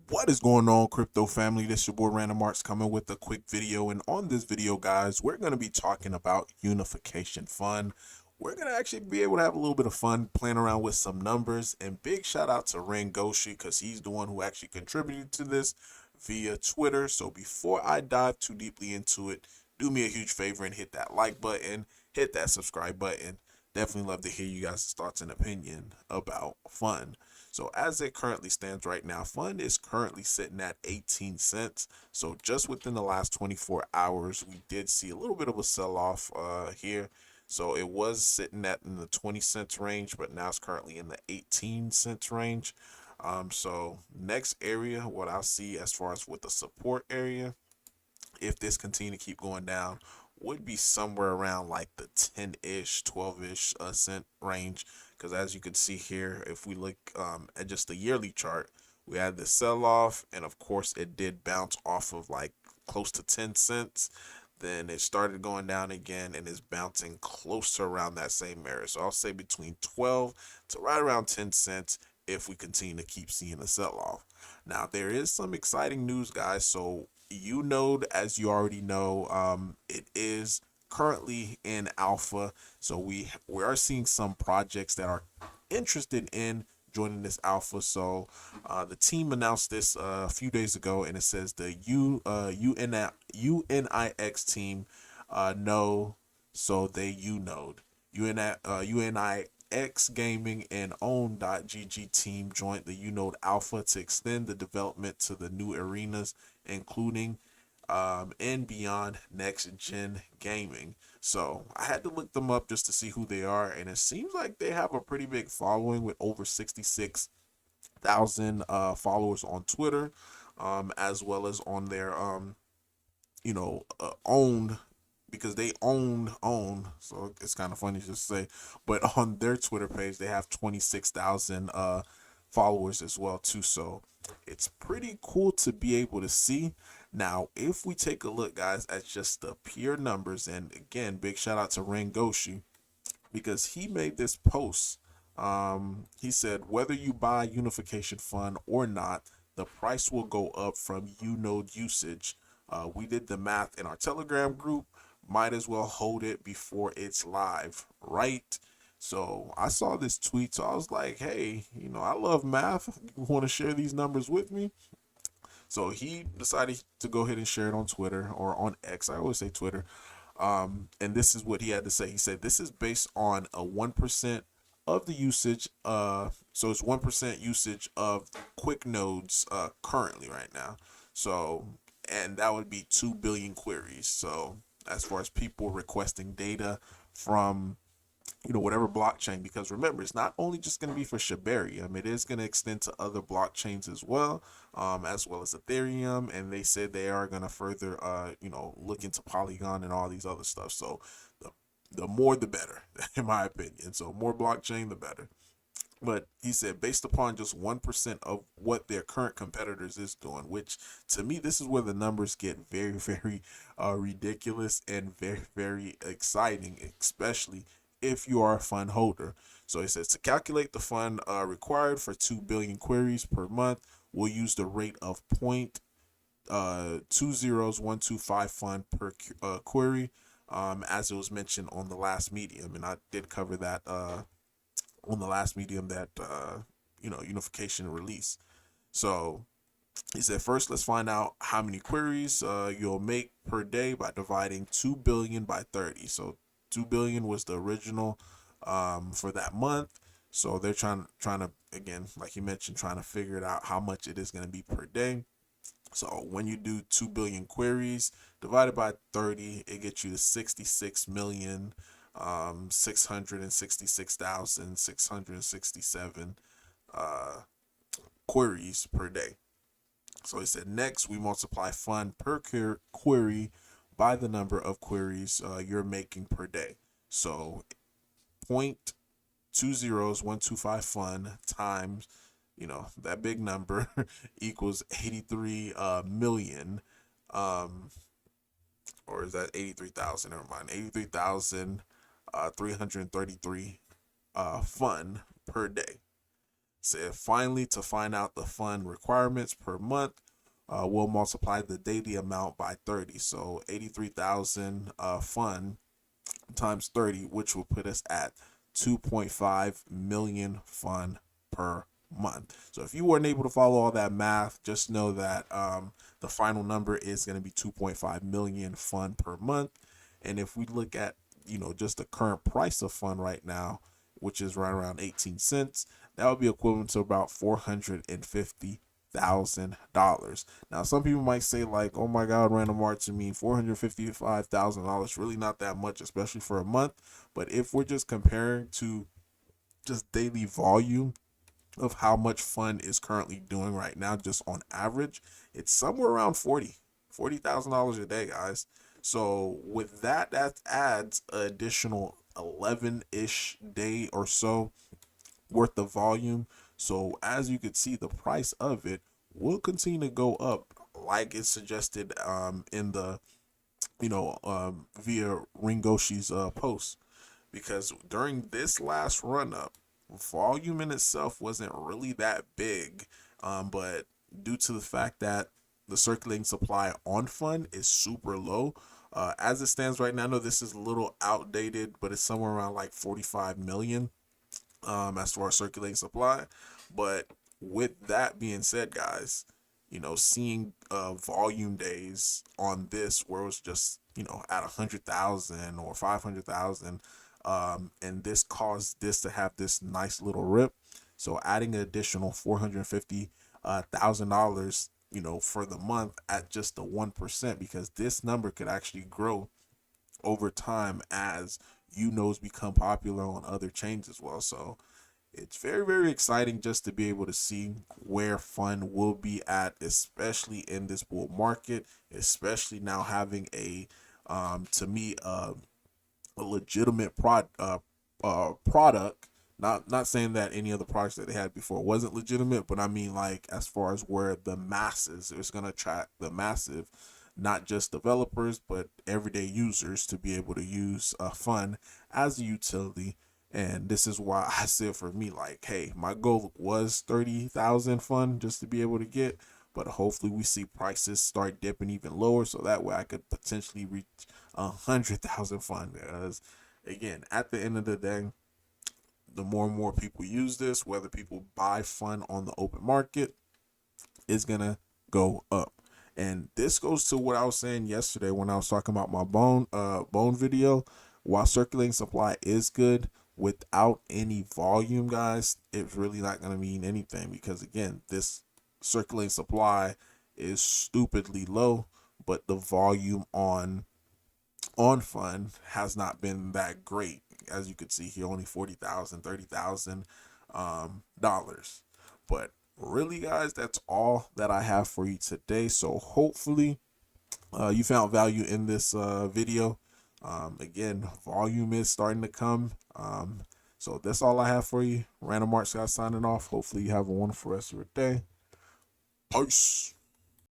What is going on, crypto family? This your boy Random Arts coming with a quick video. And on this video, guys, we're going to be talking about Unification Fund. We're going to actually be able to have a little bit of fun playing around with some numbers. And big shout out to Goshi because he's the one who actually contributed to this via Twitter. So before I dive too deeply into it, do me a huge favor and hit that like button, hit that subscribe button. Definitely love to hear you guys' thoughts and opinion about fun. So as it currently stands right now, fund is currently sitting at 18 cents. So just within the last 24 hours, we did see a little bit of a sell-off here. So it was sitting at in the 20 cents range, but now it's currently in the 18 cents range. So next area, what I'll see as far as with the support area, if this continue to keep going down, would be somewhere around like the 10-ish 12-ish cent range, because as you can see here, if we look at just the yearly chart, we had the sell off, and of course it did bounce off of like close to 10 cents. Then it started going down again and is bouncing close to around that same area. So I'll say between 12 to right around 10 cents if we continue to keep seeing a sell off. Now there is some exciting news, guys. So Unode, as you already know, it is currently in alpha. So we are seeing some projects that are interested in joining this alpha. So the team announced this a few days ago, and it says the UNIX team know, so they Unode. UNIX Gaming and Own.gg team joined the Unode Alpha to extend the development to the new arenas, including and beyond next gen gaming. So I had to look them up just to see who they are, and it seems like they have a pretty big following with over 66,000 followers on Twitter, as well as on their owned, because they own, so it's kind of funny to say, but on their Twitter page they have 26,000 followers as well too. So it's pretty cool to be able to see. Now if we take a look, guys, at just the pure numbers, and again big shout out to Rangoshi because he made this post. He said whether you buy Unification Fund or not, the price will go up from Unode usage. We did the math in our Telegram group. Might as well hold it before it's live, right? So I saw this tweet, so I was like, hey, I love math. You want to share these numbers with me? So he decided to go ahead and share it on Twitter or on X. I always say Twitter. And this is what he had to say. He said this is based on a 1% of the usage. So it's 1% usage of quick nodes currently right now. So, and that would be 2 billion queries. So as far as people requesting data from whatever blockchain, because remember, it's not only just going to be for shibarium, it is going to extend to other blockchains as well as ethereum, and they said they are going to further look into polygon and all these other stuff. So the more the better in my opinion. So more blockchain the better. But he said based upon just 1% of what their current competitors is doing, which to me, this is where the numbers get very, very ridiculous and very, very exciting, especially if you are a fund holder. So he says to calculate the fund required for 2 billion queries per month, we'll use the rate of 0.20125 fund per query, as it was mentioned on the last medium. And I did cover that on the last medium that Unification release. So he said first let's find out how many queries you'll make per day by dividing 2 billion by 30. So 2 billion was the original for that month. So they're trying to, again, like you mentioned, trying to figure it out how much it is going to be per day. So when you do 2 billion queries divided by 30, it gets you to 66 million 666,667 queries per day. So he said next we multiply fund per query by the number of queries you're making per day. So 0.20125 fund times that big number equals 83 million, or is that 83,000? Never mind, 83,333 fund per day. So finally, to find out the fund requirements per month, we'll multiply the daily amount by 30. So 83,000 fund times 30, which will put us at 2.5 million fund per month. So if you weren't able to follow all that math, just know that the final number is going to be 2.5 million fund per month. And if we look at, just the current price of fund right now, which is right around 18 cents, that would be equivalent to about $450,000. Now, some people might say, like, oh my God, Random Art, to me, $455,000, really not that much, especially for a month. But if we're just comparing to just daily volume of how much fund is currently doing right now, just on average, it's somewhere around $40,000 a day, guys. So with that, that adds an additional 11-ish day or so worth of volume. So as you can see, the price of it will continue to go up, like it's suggested in the via Ringoshi's post, because during this last run up, volume in itself wasn't really that big, but due to the fact that the circulating supply on fund is super low. As it stands right now, I know this is a little outdated, but it's somewhere around like 45 million as far as circulating supply. But with that being said, guys, seeing volume days on this where it was just at 100,000 or 500,000, and this caused this to have this nice little rip. So adding an additional $450,000, for the month at just the 1%, because this number could actually grow over time as Unodes become popular on other chains as well. So it's very, very exciting just to be able to see where fund will be at, especially in this bull market, especially now having to me, a legitimate product. Not saying that any of the products that they had before wasn't legitimate, but I mean, like, as far as where the masses, it's going to attract the massive, not just developers but everyday users, to be able to use fund as a utility. And this is why I said, for me, like, hey, my goal was 30,000 fund just to be able to get, but hopefully we see prices start dipping even lower, so that way I could potentially reach 100,000 fund. Because again, at the end of the day, the more and more people use this, whether people buy fund on the open market, is gonna go up. And this goes to what I was saying yesterday when I was talking about my bone video. While circulating supply is good, without any volume, guys, it's really not gonna mean anything, because again, this circulating supply is stupidly low, but the volume on fund has not been that great. As you could see here, only 40,000, $30,000 dollars. But really, guys, that's all that I have for you today. So hopefully you found value in this video. Again, volume is starting to come. So that's all I have for you. Random Art Scott signing off. Hopefully you have a wonderful rest of your day. Peace.